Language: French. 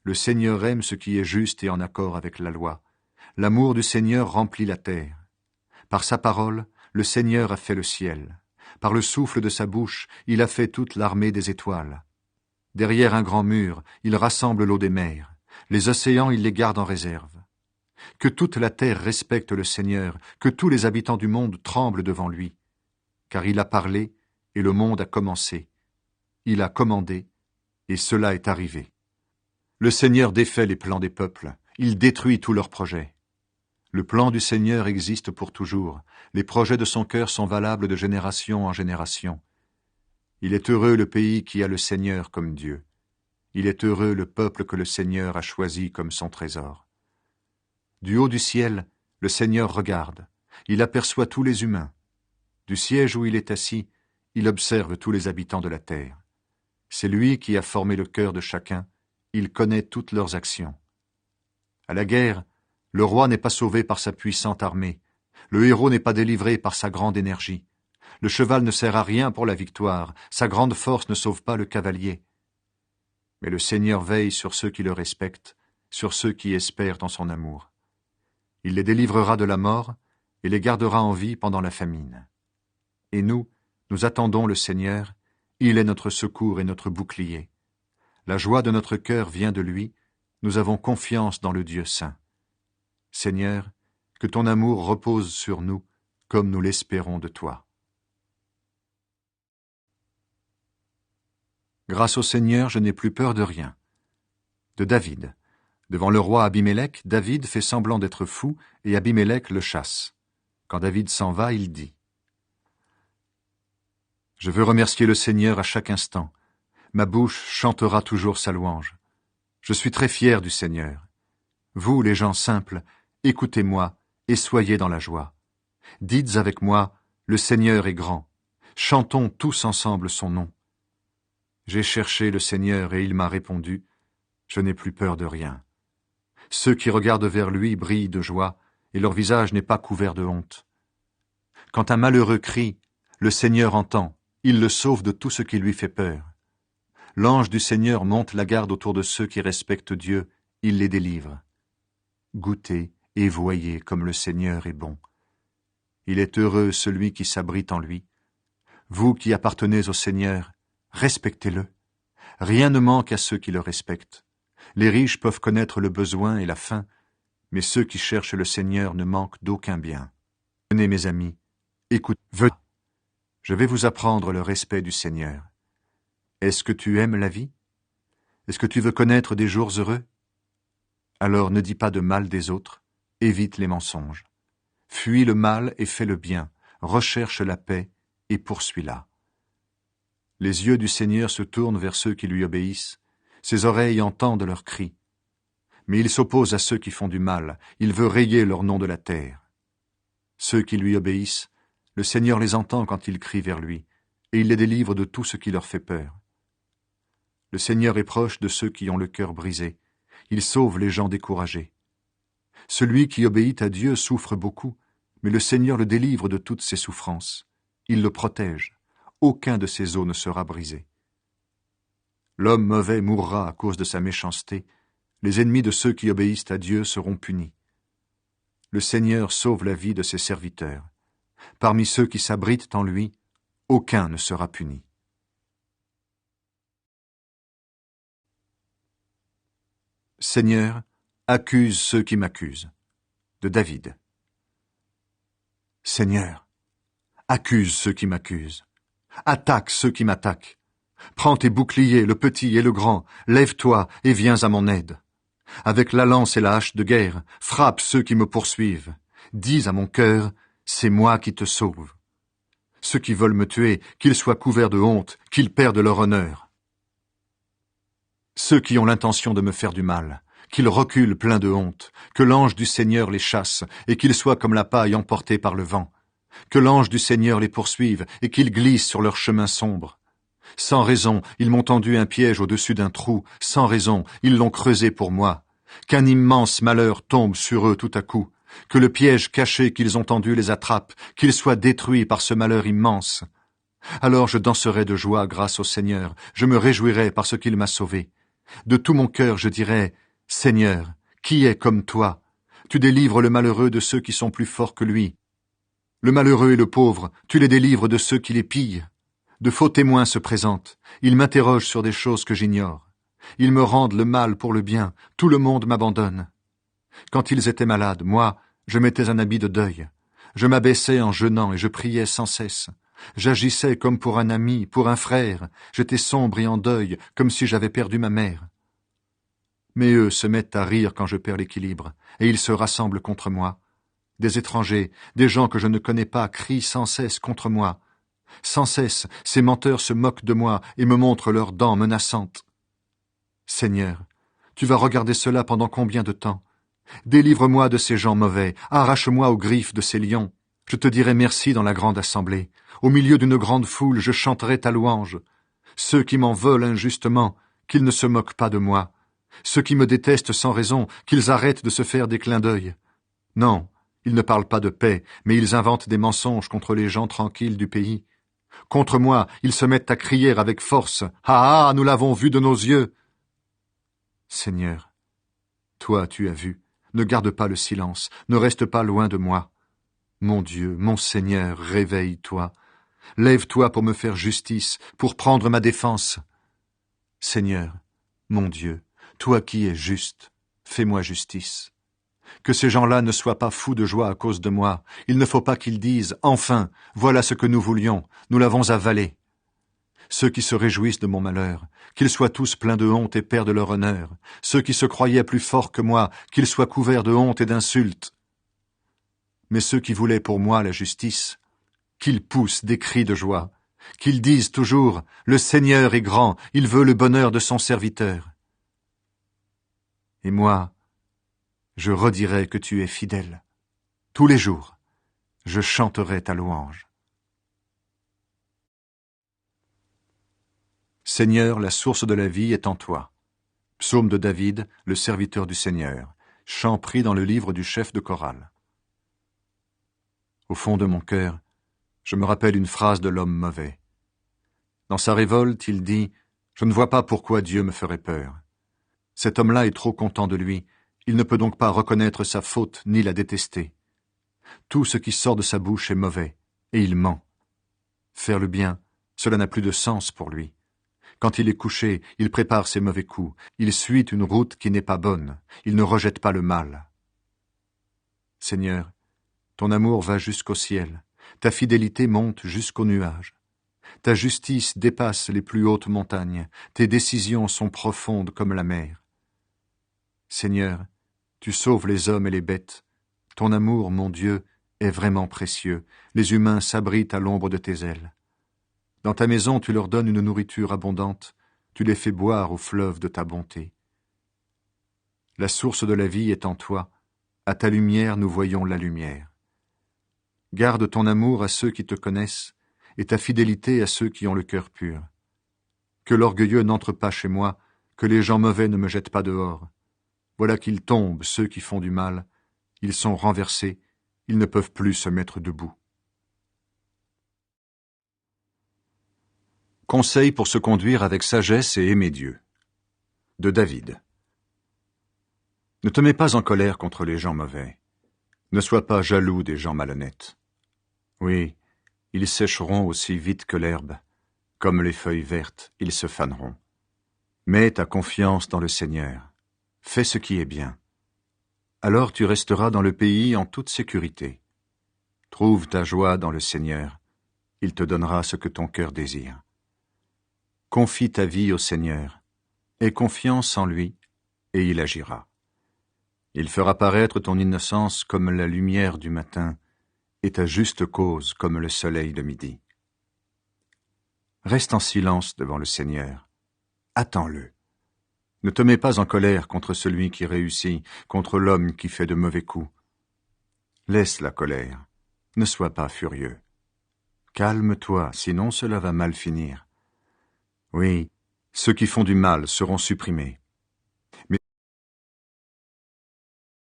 Le Seigneur aime ce qui est juste et en accord avec la loi. L'amour du Seigneur remplit la terre. Par sa parole, le Seigneur a fait le ciel. Par le souffle de sa bouche, il a fait toute l'armée des étoiles. Derrière un grand mur, il rassemble l'eau des mers. Les océans, il les garde en réserve. Que toute la terre respecte le Seigneur, que tous les habitants du monde tremblent devant lui. Car il a parlé, et le monde a commencé. Il a commandé, et cela est arrivé. Le Seigneur défait les plans des peuples, il détruit tous leurs projets. Le plan du Seigneur existe pour toujours, les projets de son cœur sont valables de génération en génération. Il est heureux le pays qui a le Seigneur comme Dieu. Il est heureux le peuple que le Seigneur a choisi comme son trésor. Du haut du ciel, le Seigneur regarde, il aperçoit tous les humains. Du siège où il est assis, il observe tous les habitants de la terre. C'est lui qui a formé le cœur de chacun, il connaît toutes leurs actions. À la guerre, le roi n'est pas sauvé par sa puissante armée, le héros n'est pas délivré par sa grande énergie, le cheval ne sert à rien pour la victoire, sa grande force ne sauve pas le cavalier. Mais le Seigneur veille sur ceux qui le respectent, sur ceux qui espèrent en son amour. Il les délivrera de la mort et les gardera en vie pendant la famine. Et nous attendons le Seigneur, il est notre secours et notre bouclier. La joie de notre cœur vient de lui, nous avons confiance dans le Dieu saint. Seigneur, que ton amour repose sur nous, comme nous l'espérons de toi. Grâce au Seigneur, je n'ai plus peur de rien. De David. Devant le roi Abimélec, David fait semblant d'être fou et Abimélec le chasse. Quand David s'en va, il dit : Je veux remercier le Seigneur à chaque instant. Ma bouche chantera toujours sa louange. Je suis très fier du Seigneur. Vous, les gens simples, écoutez-moi et soyez dans la joie. Dites avec moi, le Seigneur est grand. Chantons tous ensemble son nom. J'ai cherché le Seigneur et il m'a répondu. Je n'ai plus peur de rien. Ceux qui regardent vers lui brillent de joie et leur visage n'est pas couvert de honte. Quand un malheureux crie, le Seigneur entend, il le sauve de tout ce qui lui fait peur. L'ange du Seigneur monte la garde autour de ceux qui respectent Dieu, il les délivre. Goûtez et voyez comme le Seigneur est bon. Il est heureux celui qui s'abrite en lui. Vous qui appartenez au Seigneur, respectez-le. Rien ne manque à ceux qui le respectent. Les riches peuvent connaître le besoin et la faim, mais ceux qui cherchent le Seigneur ne manquent d'aucun bien. Venez, mes amis, écoutez, je vais vous apprendre le respect du Seigneur. Est-ce que tu aimes la vie? Est-ce que tu veux connaître des jours heureux? Alors ne dis pas de mal des autres, évite les mensonges. Fuis le mal et fais le bien, recherche la paix et poursuis-la. Les yeux du Seigneur se tournent vers ceux qui lui obéissent, ses oreilles entendent leurs cris. Mais il s'oppose à ceux qui font du mal, il veut rayer leur nom de la terre. Ceux qui lui obéissent, le Seigneur les entend quand ils crient vers lui, et il les délivre de tout ce qui leur fait peur. Le Seigneur est proche de ceux qui ont le cœur brisé, il sauve les gens découragés. Celui qui obéit à Dieu souffre beaucoup, mais le Seigneur le délivre de toutes ses souffrances. Il le protège, aucun de ses os ne sera brisé. L'homme mauvais mourra à cause de sa méchanceté, les ennemis de ceux qui obéissent à Dieu seront punis. Le Seigneur sauve la vie de ses serviteurs. Parmi ceux qui s'abritent en lui, aucun ne sera puni. Seigneur, accuse ceux qui m'accusent. De David. Seigneur, accuse ceux qui m'accusent. Attaque ceux qui m'attaquent. Prends tes boucliers, le petit et le grand, lève-toi et viens à mon aide. Avec la lance et la hache de guerre, frappe ceux qui me poursuivent. Dis à mon cœur, c'est moi qui te sauve. Ceux qui veulent me tuer, qu'ils soient couverts de honte, qu'ils perdent leur honneur. Ceux qui ont l'intention de me faire du mal, qu'ils reculent pleins de honte, que l'ange du Seigneur les chasse, et qu'ils soient comme la paille emportée par le vent. Que l'ange du Seigneur les poursuive, et qu'ils glissent sur leur chemin sombre. Sans raison, ils m'ont tendu un piège au-dessus d'un trou, sans raison, ils l'ont creusé pour moi. Qu'un immense malheur tombe sur eux tout à coup, que le piège caché qu'ils ont tendu les attrape, qu'ils soient détruits par ce malheur immense. Alors je danserai de joie grâce au Seigneur, je me réjouirai parce qu'il m'a sauvé. De tout mon cœur je dirais, Seigneur, qui est comme toi? Tu délivres le malheureux de ceux qui sont plus forts que lui. Le malheureux et le pauvre, tu les délivres de ceux qui les pillent. De faux témoins se présentent, ils m'interrogent sur des choses que j'ignore. Ils me rendent le mal pour le bien, tout le monde m'abandonne. Quand ils étaient malades, moi, je mettais un habit de deuil. Je m'abaissais en jeûnant et je priais sans cesse. J'agissais comme pour un ami, pour un frère. J'étais sombre et en deuil, comme si j'avais perdu ma mère. Mais eux se mettent à rire quand je perds l'équilibre, et ils se rassemblent contre moi. Des étrangers, des gens que je ne connais pas, crient sans cesse contre moi. Sans cesse, ces menteurs se moquent de moi et me montrent leurs dents menaçantes. Seigneur, tu vas regarder cela pendant combien de temps? Délivre-moi de ces gens mauvais, arrache-moi aux griffes de ces lions. Je te dirai merci dans la grande assemblée. Au milieu d'une grande foule, je chanterai ta louange. Ceux qui m'en veulent injustement, qu'ils ne se moquent pas de moi. Ceux qui me détestent sans raison, qu'ils arrêtent de se faire des clins d'œil. Non, ils ne parlent pas de paix, mais ils inventent des mensonges contre les gens tranquilles du pays. Contre moi, ils se mettent à crier avec force. Ah, ah, nous l'avons vu de nos yeux. Seigneur, toi tu as vu. Ne garde pas le silence, ne reste pas loin de moi. Mon Dieu, mon Seigneur, réveille-toi. Lève-toi pour me faire justice, pour prendre ma défense. Seigneur, mon Dieu, toi qui es juste, fais-moi justice. Que ces gens-là ne soient pas fous de joie à cause de moi. Il ne faut pas qu'ils disent « Enfin, voilà ce que nous voulions, nous l'avons avalé ». Ceux qui se réjouissent de mon malheur, qu'ils soient tous pleins de honte et perdent leur honneur. Ceux qui se croyaient plus forts que moi, qu'ils soient couverts de honte et d'insultes. Mais ceux qui voulaient pour moi la justice, qu'ils poussent des cris de joie, qu'ils disent toujours « Le Seigneur est grand, il veut le bonheur de son serviteur ». Et moi, je redirai que tu es fidèle. Tous les jours, je chanterai ta louange. Seigneur, la source de la vie est en toi. Psaume de David, le serviteur du Seigneur. Chant pris dans le livre du chef de chorale. Au fond de mon cœur, je me rappelle une phrase de l'homme mauvais. Dans sa révolte, il dit « Je ne vois pas pourquoi Dieu me ferait peur. Cet homme-là est trop content de lui. Il ne peut donc pas reconnaître sa faute ni la détester. Tout ce qui sort de sa bouche est mauvais, et il ment. Faire le bien, cela n'a plus de sens pour lui. Quand il est couché, il prépare ses mauvais coups. Il suit une route qui n'est pas bonne. Il ne rejette pas le mal. Seigneur, ton amour va jusqu'au ciel. Ta fidélité monte jusqu'aux nuages. Ta justice dépasse les plus hautes montagnes. Tes décisions sont profondes comme la mer. Seigneur, tu sauves les hommes et les bêtes. Ton amour, mon Dieu, est vraiment précieux. Les humains s'abritent à l'ombre de tes ailes. Dans ta maison, tu leur donnes une nourriture abondante. Tu les fais boire au fleuve de ta bonté. La source de la vie est en toi. À ta lumière, nous voyons la lumière. Garde ton amour à ceux qui te connaissent et ta fidélité à ceux qui ont le cœur pur. Que l'orgueilleux n'entre pas chez moi, que les gens mauvais ne me jettent pas dehors. Voilà qu'ils tombent, ceux qui font du mal. Ils sont renversés, ils ne peuvent plus se mettre debout. Conseil pour se conduire avec sagesse et aimer Dieu. De David. Ne te mets pas en colère contre les gens mauvais. Ne sois pas jaloux des gens malhonnêtes. Oui, ils sécheront aussi vite que l'herbe. Comme les feuilles vertes, ils se faneront. Mets ta confiance dans le Seigneur. Fais ce qui est bien. Alors tu resteras dans le pays en toute sécurité. Trouve ta joie dans le Seigneur. Il te donnera ce que ton cœur désire. Confie ta vie au Seigneur. Aie confiance en lui, et il agira. Il fera paraître ton innocence comme la lumière du matin, et ta juste cause comme le soleil de midi. Reste en silence devant le Seigneur. Attends-le. Ne te mets pas en colère contre celui qui réussit, contre l'homme qui fait de mauvais coups. Laisse la colère. Ne sois pas furieux. Calme-toi, sinon cela va mal finir. Oui, ceux qui font du mal seront supprimés.